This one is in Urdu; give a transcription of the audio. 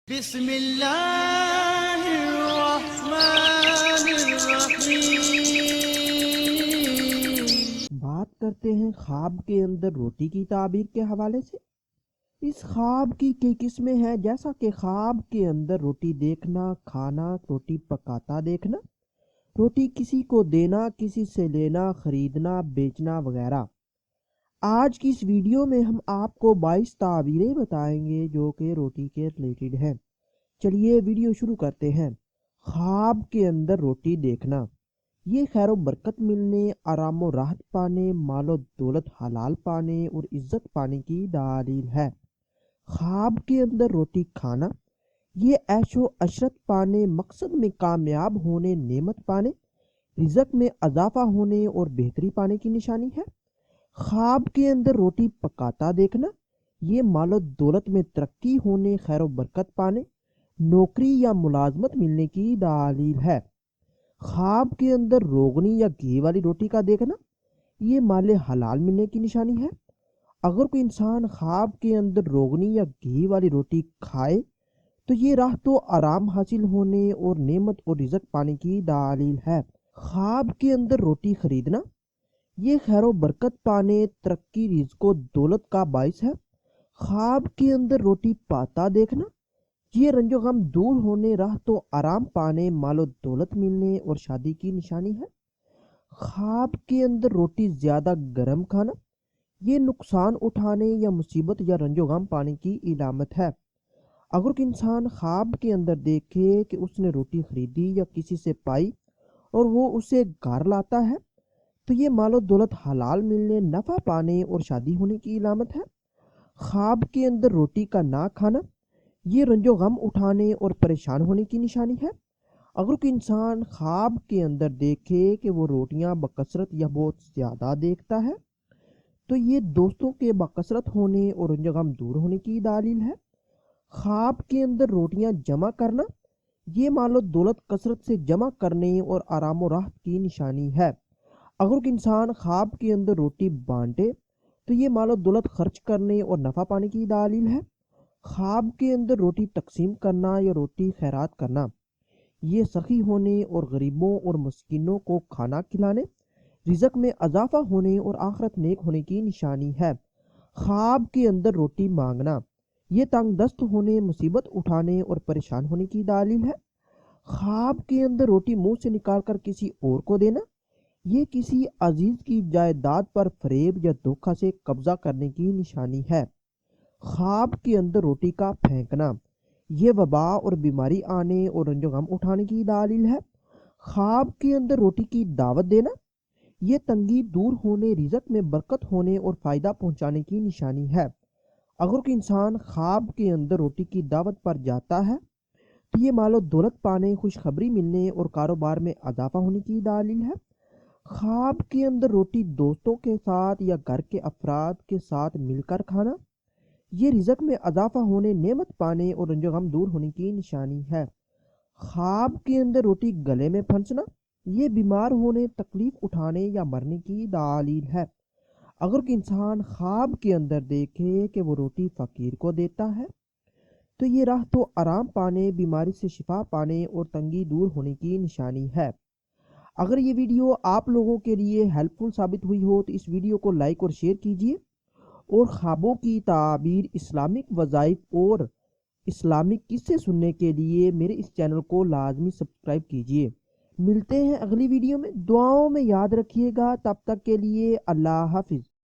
بسم اللہ الرحمن الرحیم۔ بات کرتے ہیں خواب کے اندر روٹی کی تعبیر کے حوالے سے۔ اس خواب کی کئی قسمیں ہیں، جیسا کہ خواب کے اندر روٹی دیکھنا، کھانا، روٹی پکاتا دیکھنا، روٹی کسی کو دینا، کسی سے لینا، خریدنا، بیچنا وغیرہ۔ آج کی اس ویڈیو میں ہم آپ کو 22 تعبیریں بتائیں گے جو کہ روٹی کے ریلیٹڈ ہیں۔ چلیے ویڈیو شروع کرتے ہیں۔ خواب کے اندر روٹی دیکھنا، یہ خیر و برکت ملنے، آرام و راحت پانے، مال و دولت حلال پانے اور عزت پانے کی دلیل ہے۔ خواب کے اندر روٹی کھانا، یہ عیش و عشرت پانے، مقصد میں کامیاب ہونے، نعمت پانے، رزق میں اضافہ ہونے اور بہتری پانے کی نشانی ہے۔ خواب کے اندر روٹی پکاتا دیکھنا، یہ مال و دولت میں ترقی ہونے، خیر و برکت پانے، نوکری یا ملازمت ملنے کی دلیل ہے۔ خواب کے اندر روغنی یا گھی والی روٹی کا دیکھنا، یہ مال حلال ملنے کی نشانی ہے۔ اگر کوئی انسان خواب کے اندر روغنی یا گھی والی روٹی کھائے تو یہ راحت و آرام حاصل ہونے اور نعمت اور رزق پانے کی دلیل ہے۔ خواب کے اندر روٹی خریدنا، یہ خیر و برکت پانے، ترقی، رزق و دولت کا باعث ہے۔ خواب کے اندر روٹی پاتا دیکھنا، یہ رنج و غم دور ہونے، راحت و آرام پانے، مال و دولت ملنے اور شادی کی نشانی ہے۔ خواب کے اندر روٹی زیادہ گرم کھانا، یہ نقصان اٹھانے یا مصیبت یا رنج و غم پانے کی علامت ہے۔ اگر کوئی انسان خواب کے اندر دیکھے کہ اس نے روٹی خریدی یا کسی سے پائی اور وہ اسے گھر لاتا ہے تو یہ مال و دولت حلال ملنے، نفع پانے اور شادی ہونے کی علامت ہے۔ خواب کے اندر روٹی کا نہ کھانا، یہ رنج و غم اٹھانے اور پریشان ہونے کی نشانی ہے۔ اگر کوئی انسان خواب کے اندر دیکھے کہ وہ روٹیاں بکثرت یا بہت زیادہ دیکھتا ہے تو یہ دوستوں کے بکثرت ہونے اور رنج و غم دور ہونے کی دلیل ہے۔ خواب کے اندر روٹیاں جمع کرنا، یہ مال و دولت کثرت سے جمع کرنے اور آرام و راحت کی نشانی ہے۔ اگر کوئی انسان خواب کے اندر روٹی بانٹے تو یہ مال و دولت خرچ کرنے اور نفع پانے کی دلیل ہے۔ خواب کے اندر روٹی تقسیم کرنا یا روٹی خیرات کرنا، یہ سخی ہونے اور غریبوں اور مسکینوں کو کھانا کھلانے، رزق میں اضافہ ہونے اور آخرت نیک ہونے کی نشانی ہے۔ خواب کے اندر روٹی مانگنا، یہ تنگ دست ہونے، مصیبت اٹھانے اور پریشان ہونے کی دلیل ہے۔ خواب کے اندر روٹی منہ سے نکال کر کسی اور کو دینا، یہ کسی عزیز کی جائیداد پر فریب یا دھوکہ سے قبضہ کرنے کی نشانی ہے۔ خواب کے اندر روٹی کا پھینکنا، یہ وبا اور بیماری آنے اور رنج و غم اٹھانے کی دلیل ہے۔ خواب کے اندر روٹی کی دعوت دینا، یہ تنگی دور ہونے، رزق میں برکت ہونے اور فائدہ پہنچانے کی نشانی ہے۔ اگر کوئی انسان خواب کے اندر روٹی کی دعوت پر جاتا ہے تو یہ مال و دولت پانے، خوشخبری ملنے اور کاروبار میں اضافہ ہونے کی دلیل ہے۔ خواب کے اندر روٹی دوستوں کے ساتھ یا گھر کے افراد کے ساتھ مل کر کھانا، یہ رزق میں اضافہ ہونے، نعمت پانے اور رنج و غم دور ہونے کی نشانی ہے۔ خواب کے اندر روٹی گلے میں پھنسنا، یہ بیمار ہونے، تکلیف اٹھانے یا مرنے کی دلیل ہے۔ اگر کوئی انسان خواب کے اندر دیکھے کہ وہ روٹی فقیر کو دیتا ہے تو یہ راحت و آرام پانے، بیماری سے شفا پانے اور تنگی دور ہونے کی نشانی ہے۔ اگر یہ ویڈیو آپ لوگوں کے لیے ہیلپ فل ثابت ہوئی ہو تو اس ویڈیو کو لائک اور شیئر کیجیے، اور خوابوں کی تعبیر، اسلامک وظائف اور اسلامک قصے سننے کے لیے میرے اس چینل کو لازمی سبسکرائب کیجیے۔ ملتے ہیں اگلی ویڈیو میں، دعاؤں میں یاد رکھیے گا۔ تب تک کے لیے اللہ حافظ۔